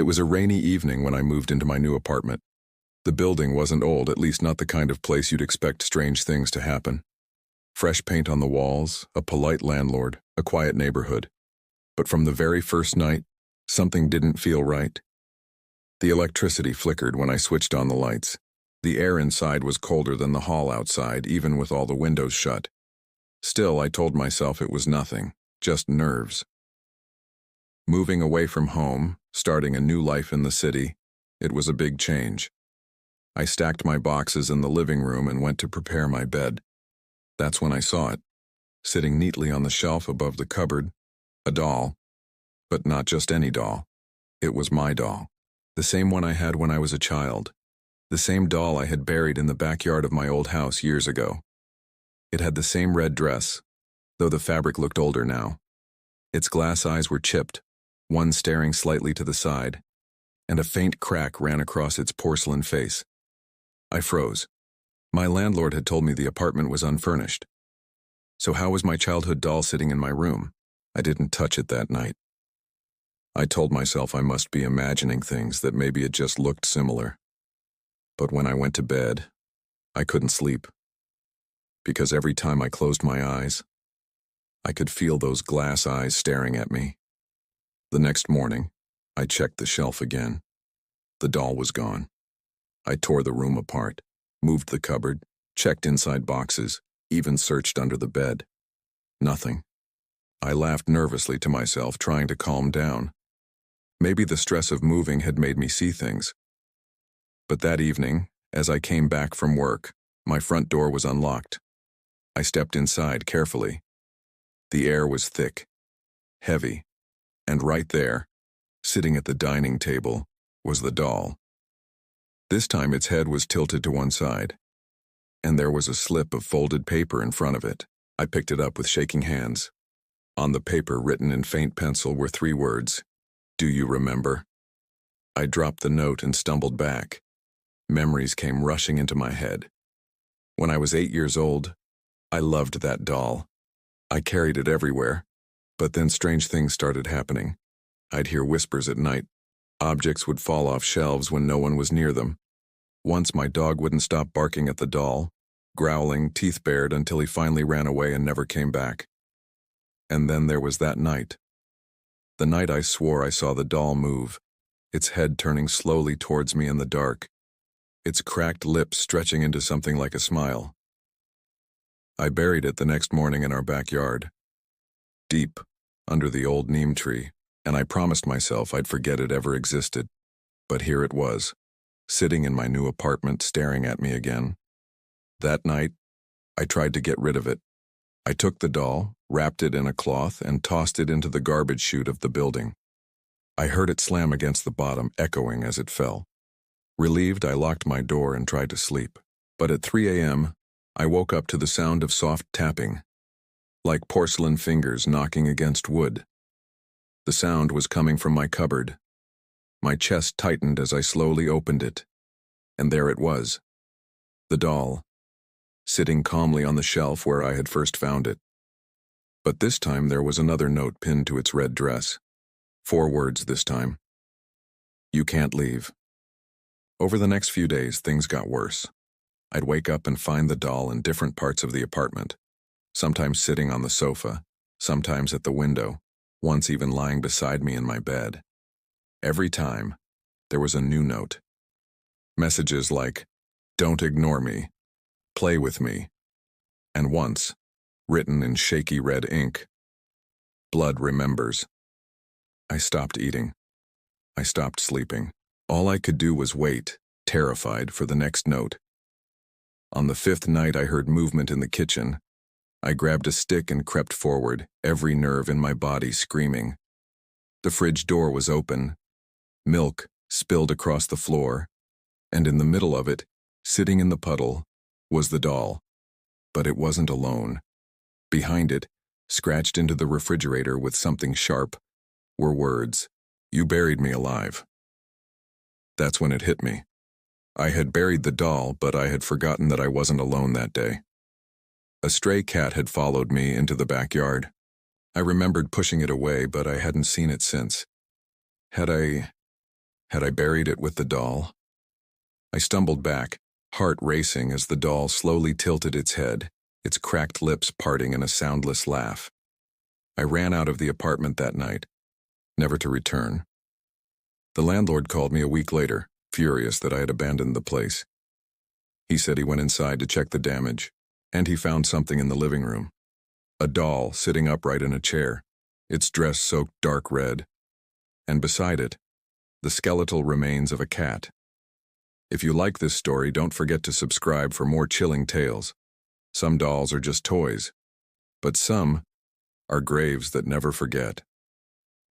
was a rainy evening when I moved into my new apartment. The building wasn't old, at least not the kind of place you'd expect strange things to happen. Fresh paint on the walls, a polite landlord, a quiet neighborhood. But from the very first night, something didn't feel right. The electricity flickered when I switched on the lights. The air inside was colder than the hall outside, even with all the windows shut. Still, I told myself it was nothing, just nerves. Moving away from home, starting a new life in the city, it was a big change. I stacked my boxes in the living room and went to prepare my bed. That's when I saw it, sitting neatly on the shelf above the cupboard, a doll. But not just any doll. It was my doll, the same one I had when I was a child, the same doll I had buried in the backyard of my old house years ago. It had the same red dress, though the fabric looked older now. Its glass eyes were chipped, one staring slightly to the side, and a faint crack ran across its porcelain face. I froze. My landlord had told me the apartment was unfurnished. So how was my childhood doll sitting in my room? I didn't touch it that night. I told myself I must be imagining things, that maybe it just looked similar. But when I went to bed, I couldn't sleep. Because every time I closed my eyes, I could feel those glass eyes staring at me. The next morning, I checked the shelf again. The doll was gone. I tore the room apart, moved the cupboard, checked inside boxes, even searched under the bed. Nothing. I laughed nervously to myself, trying to calm down. Maybe the stress of moving had made me see things. But that evening, as I came back from work, my front door was unlocked. I stepped inside carefully. The air was thick, heavy, and right there, sitting at the dining table, was the doll. This time its head was tilted to one side, and there was a slip of folded paper in front of it. I picked it up with shaking hands. On the paper, written in faint pencil, were 3 words: "Do you remember?" I dropped the note and stumbled back. Memories came rushing into my head. When I was 8 years old, I loved that doll. I carried it everywhere, but then strange things started happening. I'd hear whispers at night. Objects would fall off shelves when no one was near them. Once my dog wouldn't stop barking at the doll, growling, teeth bared, until he finally ran away and never came back. And then there was that night. The night I swore I saw the doll move, its head turning slowly towards me in the dark, its cracked lips stretching into something like a smile. I buried it the next morning in our backyard, deep under the old neem tree, and I promised myself I'd forget it ever existed. But here it was, sitting in my new apartment, staring at me again. That night, I tried to get rid of it. I took the doll, wrapped it in a cloth, and tossed it into the garbage chute of the building. I heard it slam against the bottom, echoing as it fell. Relieved, I locked my door and tried to sleep. But at 3 a.m., I woke up to the sound of soft tapping, like porcelain fingers knocking against wood. The sound was coming from my cupboard. My chest tightened as I slowly opened it, and there it was, the doll, sitting calmly on the shelf where I had first found it. But this time there was another note pinned to its red dress. 4 words this time: "You can't leave." Over the next few days, things got worse. I'd wake up and find the doll in different parts of the apartment, sometimes sitting on the sofa, sometimes at the window, once even lying beside me in my bed. Every time, there was a new note. Messages like, "Don't ignore me," "Play with me," and once, written in shaky red ink, "Blood remembers." I stopped eating. I stopped sleeping. All I could do was wait, terrified, for the next note. On the 5th night, I heard movement in the kitchen. I grabbed a stick and crept forward, every nerve in my body screaming. The fridge door was open. Milk spilled across the floor, and in the middle of it, sitting in the puddle, was the doll. But it wasn't alone. Behind it, scratched into the refrigerator with something sharp, were words: "You buried me alive." That's when it hit me. I had buried the doll, but I had forgotten that I wasn't alone that day. A stray cat had followed me into the backyard. I remembered pushing it away, but I hadn't seen it since. Had I Had I buried it with the doll? I stumbled back, heart racing as the doll slowly tilted its head, its cracked lips parting in a soundless laugh. I ran out of the apartment that night, never to return. The landlord called me a week later, furious that I had abandoned the place. He said he went inside to check the damage, and he found something in the living room. A doll sitting upright in a chair, its dress soaked dark red, and beside it, the skeletal remains of a cat. If you like this story, don't forget to subscribe for more chilling tales. Some dolls are just toys, but some are graves that never forget.